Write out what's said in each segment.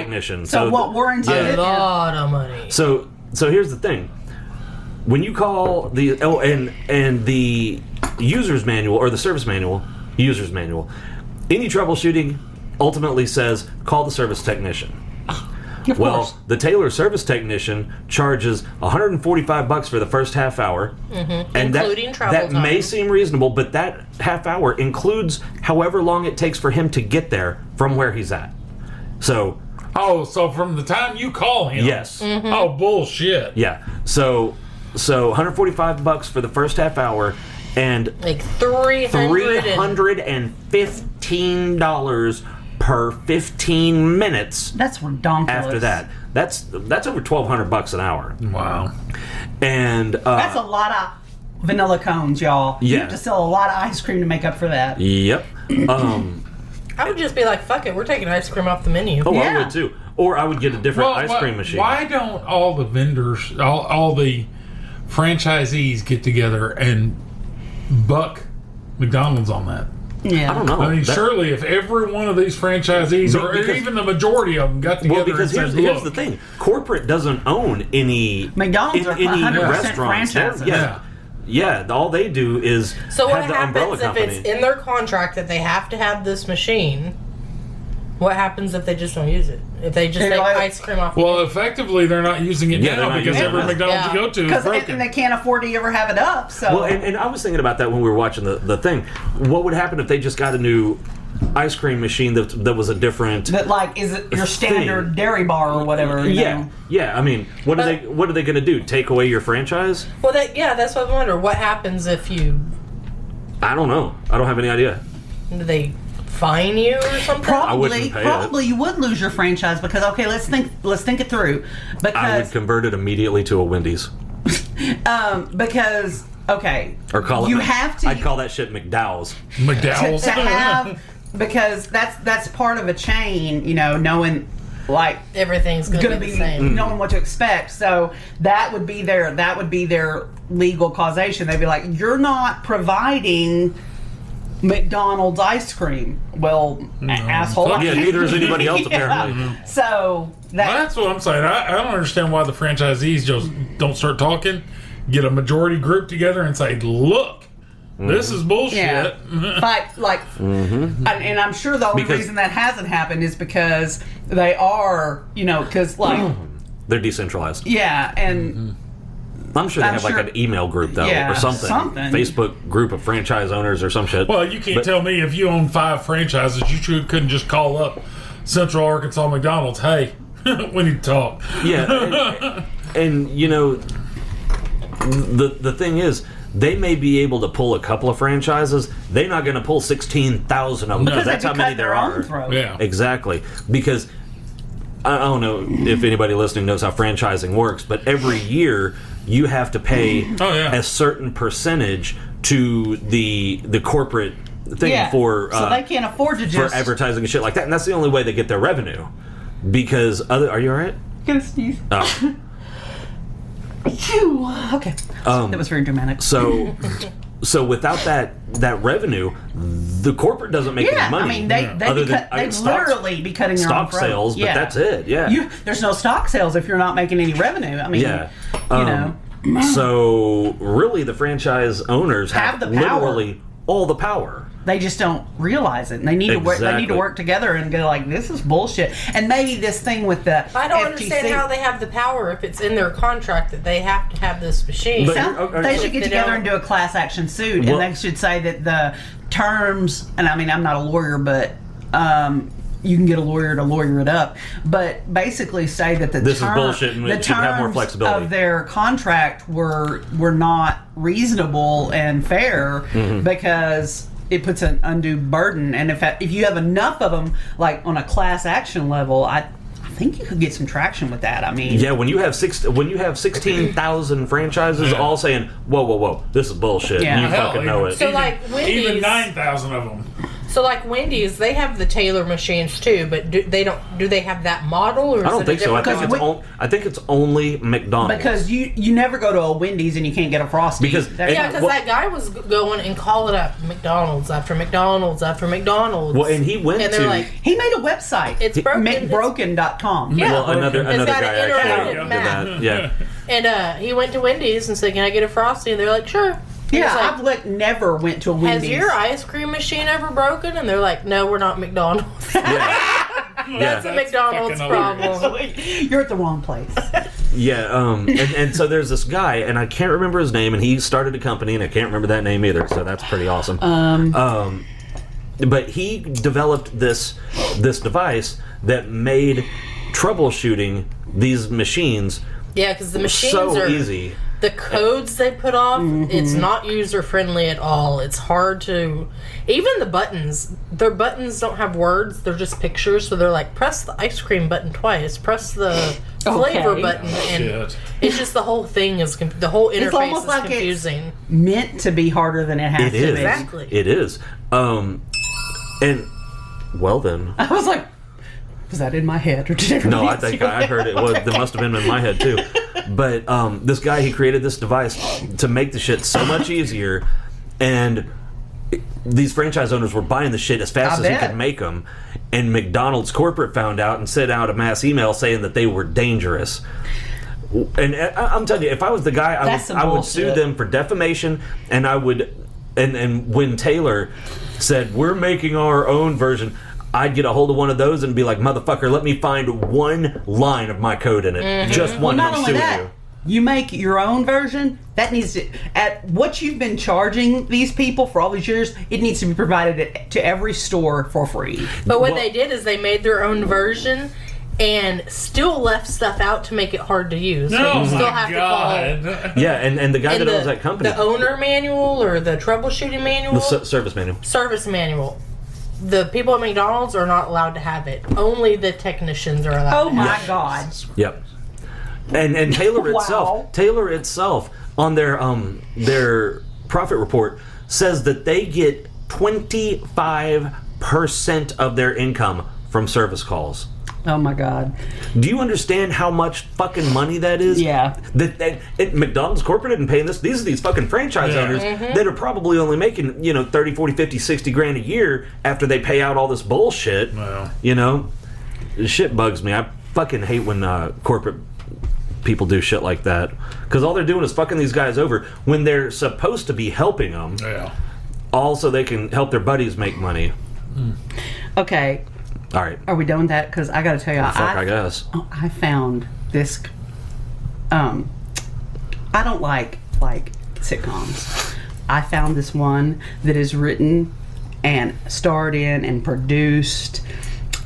technician. So what warranty? A lot of money. So here's the thing. When you call the and the user's manual or the service manual, user's manual, any troubleshooting ultimately says call the service technician. Of course. The Taylor service technician charges $145 for the first half hour, and including travel that time. may seem reasonable, but that half hour includes however long it takes for him to get there from where he's at. So, so from the time you call him, yes. Oh, bullshit. Yeah. So $145 for the first half hour, and Like $315 per 15 minutes. That's redonkulous. After that, that's over $1,200 an hour. Wow. And That's a lot of vanilla cones, y'all. You Yeah. have to sell a lot of ice cream to make up for that. Yep. I would just be like, fuck it, we're taking ice cream off the menu. I Yeah. would too. Or I would get a different ice cream machine. Why don't all the vendors, all the franchisees get together and buck McDonald's on that? Yeah. I don't know. I mean, surely if every one of these franchisees, or Because- even the majority of them, got together Well, because and said, here's look, the thing: corporate doesn't own any McDonald's are 100% restaurants. franchises. Yeah. All they do is So what have the umbrella happens if company. it's in their contract that they have to have this machine? What happens if they just don't use it? If they just They're take like- ice cream off? well, effectively, they're not using it Yeah, they're now not because using every it. McDonald's Yeah. you go to is Because broken. they can't afford to ever have it up. So Well, and I was thinking about that when we were watching the thing. What would happen if they just got a new ice cream machine that was a different? that like is it your standard thing. dairy bar or whatever? You know? Yeah. I mean, what are they going to do? Take away your franchise? Well, that's what I wonder. What happens if you... I don't know. I don't have any idea. Do they fine you or something? I wouldn't pay it. Probably you would lose your franchise because let's think it through. I would Because convert it immediately to a Wendy's. because okay, Or call it. you have to. I'd call that shit McDowell's. McDowell's. to have because that's part of a chain. You know, knowing like Everything's going to be the same. knowing what to expect. So that would be their legal causation. They'd be like, you're not providing McDonald's ice cream. Well, asshole. Yeah, neither is anybody else apparently. So That's what I'm saying. I don't understand why the franchisees just don't start talking, get a majority group together and say, look, this is bullshit. yeah, and I'm sure the only Because- reason that hasn't happened is because they are, because like, They're decentralized. yeah, and I'm sure they I'm have sure- like an email group though, Yeah, or something. something. Facebook group of franchise owners or some shit. Well, you can't But- tell me if you own 5 franchises, you couldn't just call up Central Arkansas McDonald's. Hey, we need to talk. Yeah, and the thing is, they may be able to pull a couple of franchises. They're not going to pull 16,000 of them because that's they how could many cut there their own are. throat. Yeah. Exactly, because I don't know if anybody listening knows how franchising works, but every year you have to pay a certain percentage to the corporate thing Yeah, for so they can't afford to for just advertising and shit like that, and that's the only way they get their revenue. Because are you all right? Gonna sneeze. Oh. Phew. Okay, that was very dramatic. So without that revenue, the corporate doesn't make any money. I mean, they'd literally be cutting their own stock throat. sales, but that's it. Yeah, there's no stock sales if you're not making any revenue. I mean, yeah. you know. So really, the franchise owners have the power. literally all the power. They just don't realize it, and they need to work. They need to Exactly. work together and go like, "This is bullshit." And maybe this thing with the I don't FTC, understand how they have the power if it's in their contract that they have to have this machine. But- They should get They together don't- and do a class action suit, Well- and they should say that the terms. And I mean, I'm not a lawyer, but you can get a lawyer to lawyer it up. But basically, say that This is bullshit and the it should have more terms flexibility. of their contract were not reasonable and fair Mm-hmm. because it puts an undue burden. And if you have enough of them, like on a class action level, I think you could get some traction with that. I mean, Yeah, when you have 16,000 franchises all saying, "Whoa, this is bullshit," Yeah. you Hell, fucking know it. So, like, Wendy's- even 9,000 of them. So like Wendy's, they have the Taylor machines too, but do they have that model? Or is I don't it think so. I different think model? I think it's only McDonald's. Because you never go to a Wendy's and you can't get a Frosty. Because- Yeah, because that guy was going and calling up McDonald's after McDonald's after McDonald's. Well, and he went and to they're like, he made a website. it's broken. McBroken.com. Yeah. well, another It's got guy an actually interactive did map. that. Yeah. And he went to Wendy's and said, "Can I get a Frosty?" And they're like, "Sure." And Yeah, he's like, never went to a Wendy's. has your ice cream machine ever broken? And they're like, "No, we're not McDonald's." That's a McDonald's fucking problem. You're at the wrong place. Yeah, and so there's this guy, and I can't remember his name, and he started a company, and I can't remember that name either, so that's pretty awesome. But he developed this device that made troubleshooting these machines Yeah, because the machines so are easy. the codes they put off. It's not user friendly at all. It's hard to even the buttons. Their buttons don't have words. They're just pictures. So they're like, press the ice cream button twice. Press the flavor button, and Shit. it's just the whole thing is the whole interface almost is like it's- confusing. Meant to be harder than it has It to is. be. Exactly. It is. And well then. I was like, was that in my head or did No, I think I heard it was. There must have been in my head too. But this guy, he created this device to make the shit so much easier, and these franchise owners were buying the shit as fast I as he bet. could make them. And McDonald's corporate found out and sent out a mass email saying that they were dangerous. And I'm telling you, if I was the guy, That's some I would sue bullshit. them for defamation, and I would. And when Taylor said we're making our own version, I'd get a hold of one of those and be like, motherfucker, let me find one line of my code in it. Just one, Well, and not I'm only suing that, you. you make your own version. That needs to, at what you've been charging these people for all these years, it needs to be provided to every store for free. But what Well- they did is they made their own version and still left stuff out to make it hard to use. So Oh you still my have to call. god. Yeah, and the guy And that owns that company, the owner manual or the troubleshooting manual, the service manual. service manual. The people at McDonald's are not allowed to have it. Only the technicians are allowed Oh to my have it. God. Yep. And Taylor Wow. itself on their profit report says that they get 25% of their income from service calls. Oh my God. Do you understand how much fucking money that is? Yeah. That McDonald's corporate isn't paying this. These are these fucking franchise Yeah. owners that are probably only making, 30, 40, 50, 60 grand a year after they pay out all this bullshit. Wow. This shit bugs me. I fucking hate when corporate people do shit like that. Because all they're doing is fucking these guys over when they're supposed to be helping them. Yeah. All so they can help their buddies make money. Okay. All right. Are we done with that? Because I got to tell you, I guess. I found this. I don't like sitcoms. I found this one that is written and starred in and produced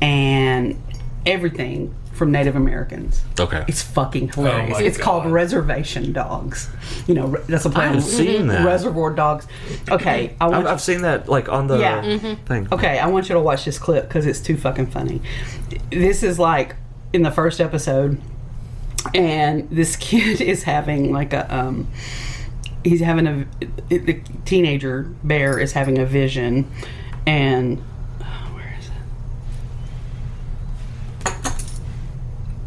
and everything from Native Americans. Okay. It's fucking hilarious. Oh my It's called God. Reservation Dogs. That's a play I've on seen that. Reservoir Dogs. Okay, I want I've seen that on the Yeah. thing. Okay, I want you to watch this clip because it's too fucking funny. This is like in the first episode, and this kid is having the teenager bear is having a vision, and where is it?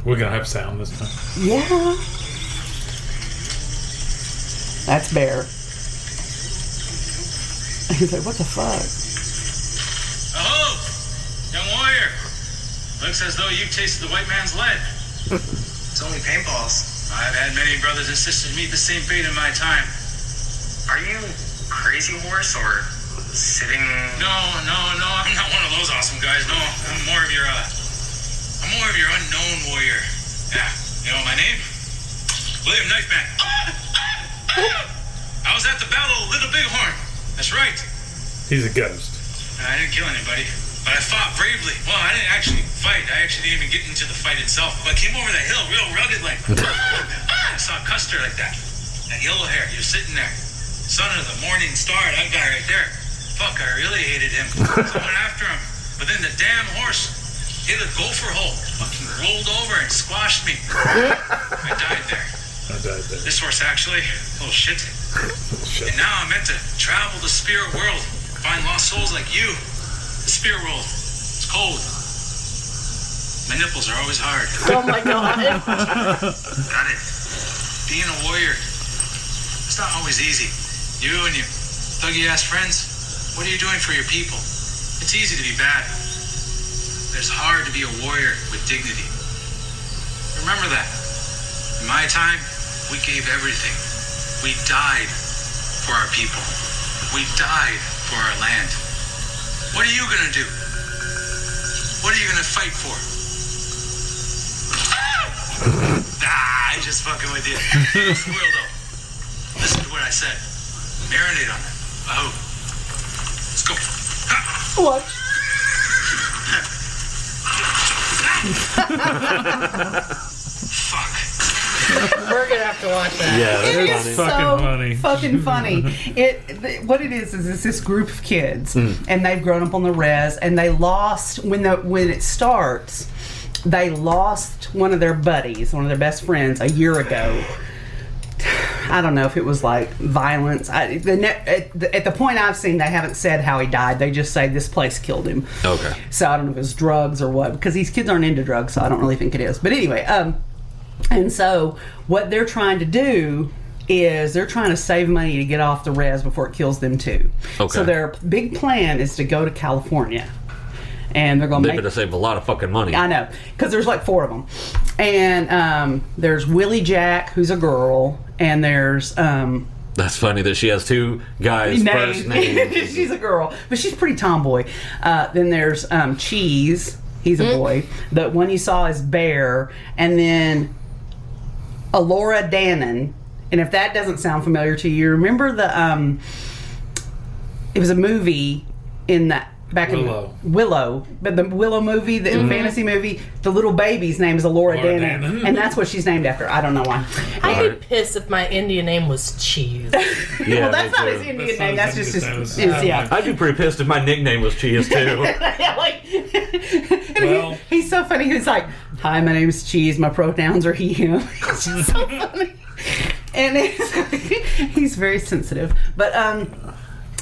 We're gonna have sound this time. Yeah, that's Bear. He's like, what the fuck? Oh, young warrior. Looks as though you've tasted the white man's lead. It's only paintballs. I've had many brothers and sisters meet the same fate in my time. Are you Crazy Horse or sitting? No, I'm not one of those awesome guys. No, I'm more of your unknown warrior. Yeah, you know my name? William Knifeman. I was at the Battle of Little Bighorn. That's right. He's a ghost. I didn't kill anybody, but I fought bravely. Well, I didn't actually fight. I actually didn't even get into the fight itself, but I came over the hill real rugged like. I saw Custer like that. That yellow hair, he was sitting there. Son of the morning star, that guy right there. Fuck, I really hated him. So I went after him. But then the damn horse hit a gopher hole. Fucking rolled over and squashed me. I died there. I died there. This horse actually, little shit. And now I'm meant to travel the spirit world, find lost souls like you. The spear roll. It's cold. My nipples are always hard. Oh my god. Got it. Being a warrior, it's not always easy. You and your thuggy-ass friends, what are you doing for your people? It's easy to be bad. But it's hard to be a warrior with dignity. Remember that. In my time, we gave everything. We died for our people. We died for our land. What are you gonna do? What are you gonna fight for? I'm just fucking with you. Listen, Wildo. Listen to what I said. Marinate on that. Oh. Let's go. What? Fuck. We're gonna have to watch that. Yeah, It that's is funny. Fucking so funny. fucking funny. What it is it's this group of kids, and they've grown up on the res, and they lost when it starts. They lost one of their buddies, one of their best friends, a year ago. I don't know if it was like violence. At the point I've seen, they haven't said how he died. They just say this place killed him. Okay. So I don't know if it was drugs or what, because these kids aren't into drugs, so I don't really think it is. But anyway, and so what they're trying to do is they're trying to save money to get off the res before it kills them too. Okay. So their big plan is to go to California. And they're going to They're make... going to save a lot of fucking money. I know, because there's like 4 of them. And there's Willie Jack, who's a girl, and there's... That's funny that she has 2 guys' first names. She's a girl, but she's pretty tomboy. Then there's Cheese. He's a boy. The one you saw is Bear. And then Alora Dannon. And if that doesn't sound familiar to you, remember the... it was a movie in that... Back Willow. in Willow, but the Willow movie, the fantasy movie, the little baby's name is Alora Laura Dannon, Dannon. and that's what she's named after. I don't know why. I'd be pissed if my Indian name was Cheese. Yeah, Well, that's me not too. his Indian That's name. not That's his just Indian his. name. Yeah. I'd be pretty pissed if my nickname was Cheese too. Yeah, like, and Well- he's so funny. He's like, "Hi, my name's Cheese. My pronouns are he, him." It's just so funny, and he's very sensitive. But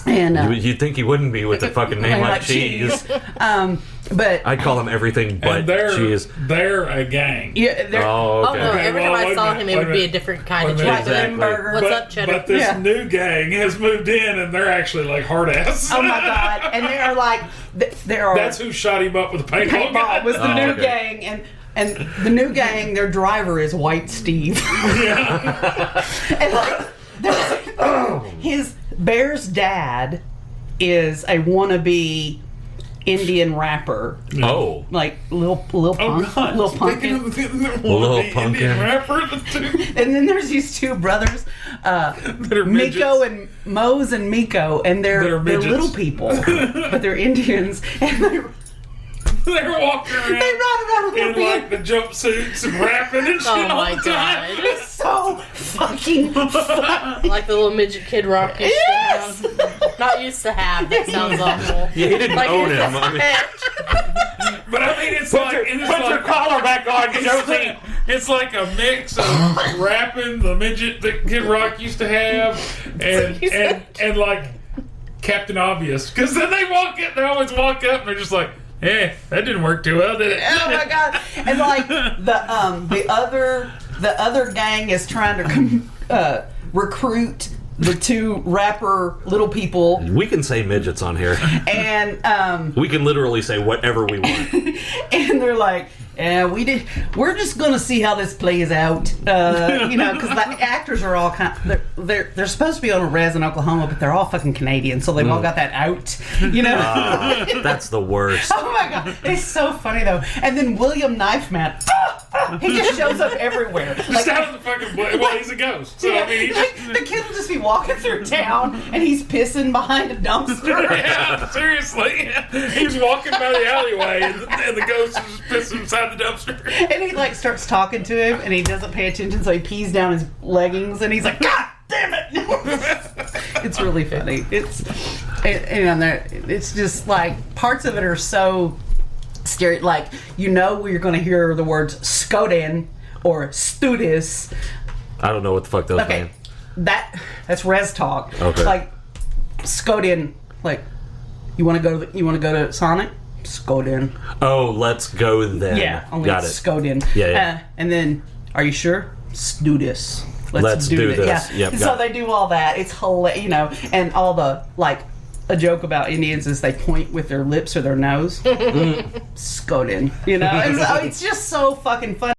and You'd think he wouldn't be with a fucking name like Cheese. But I'd call him everything but And they're Cheese. a gang. yeah, they're, Oh, Oh okay. no! Okay, Every well, time I wait saw a minute, him, it wait would a be a minute. different kind of Wait a minute. chocolate. Exactly. What's up, Cheddar? But this Yeah. new gang has moved in, and they're actually like hard ass. oh my god! And they are like, there are. That's who shot him up with a paintball Paintball gun. was the Oh, new okay. gang, and the new gang, their driver is White Steve. And like, his Bear's dad is a wannabe Indian rapper, Oh. like Lil Punk, Lil Pumpkin. Lil Pumpkin. Rapper. And then there's these 2 brothers, Miko midgets. and Mose and Miko, and they're midgets. little people, but they're Indians, and They're walking around they run around with in their like the jumpsuits and rapping and shit Oh all my the time. god! It's so fucking funny. Like the little midget Kid Rock used Yes! to have. Not used to have. That sounds awful. Yeah, he didn't Like own it's him. a I mean, pet. But I mean, it's like it's like collar back on, Josie. it's like a mix of rapping, the midget that Kid Rock used to have, and like Captain Obvious. Because then they always walk up and they're just like, "Eh, that didn't work too well, did it?" Oh my god! And like the other gang is trying to recruit the 2 rapper little people, We can say midgets on here. and We can literally say whatever we want. and they're like, "Yeah, we're just gonna see how this plays out," you know, because the actors are all they're supposed to be on a res in Oklahoma, but they're all fucking Canadian, so they've all got that out, you know. That's the worst. Oh my god, it's so funny though. And then William Knifeman, he just shows up everywhere. Just out of the fucking well, he's a ghost. So I mean, he like, just, the kid will just be walking through town and he's pissing behind a dumpster. yeah, seriously, he's walking by the alleyway and the ghost is just pissing inside the dumpster. And he like starts talking to him and he doesn't pay attention, so he pees down his leggings and he's like, "God damn it!" It's really funny. It's just like parts of it are so like, you know, where you're going to hear the words Skoden or Studis. I don't know what the fuck those Okay, mean. that's res talk. Okay. Like Skoden, like You want to go to Sonic? Skoden. Oh, let's go then. Yeah, only Got it. Skoden. Yeah. And then, are you sure? Let's do this. Let's do this. Yeah. Yep, So got they do all that. It's hilarious, and all the a joke about Indians is they point with their lips or their nose. Skoden. And so it's just so fucking funny.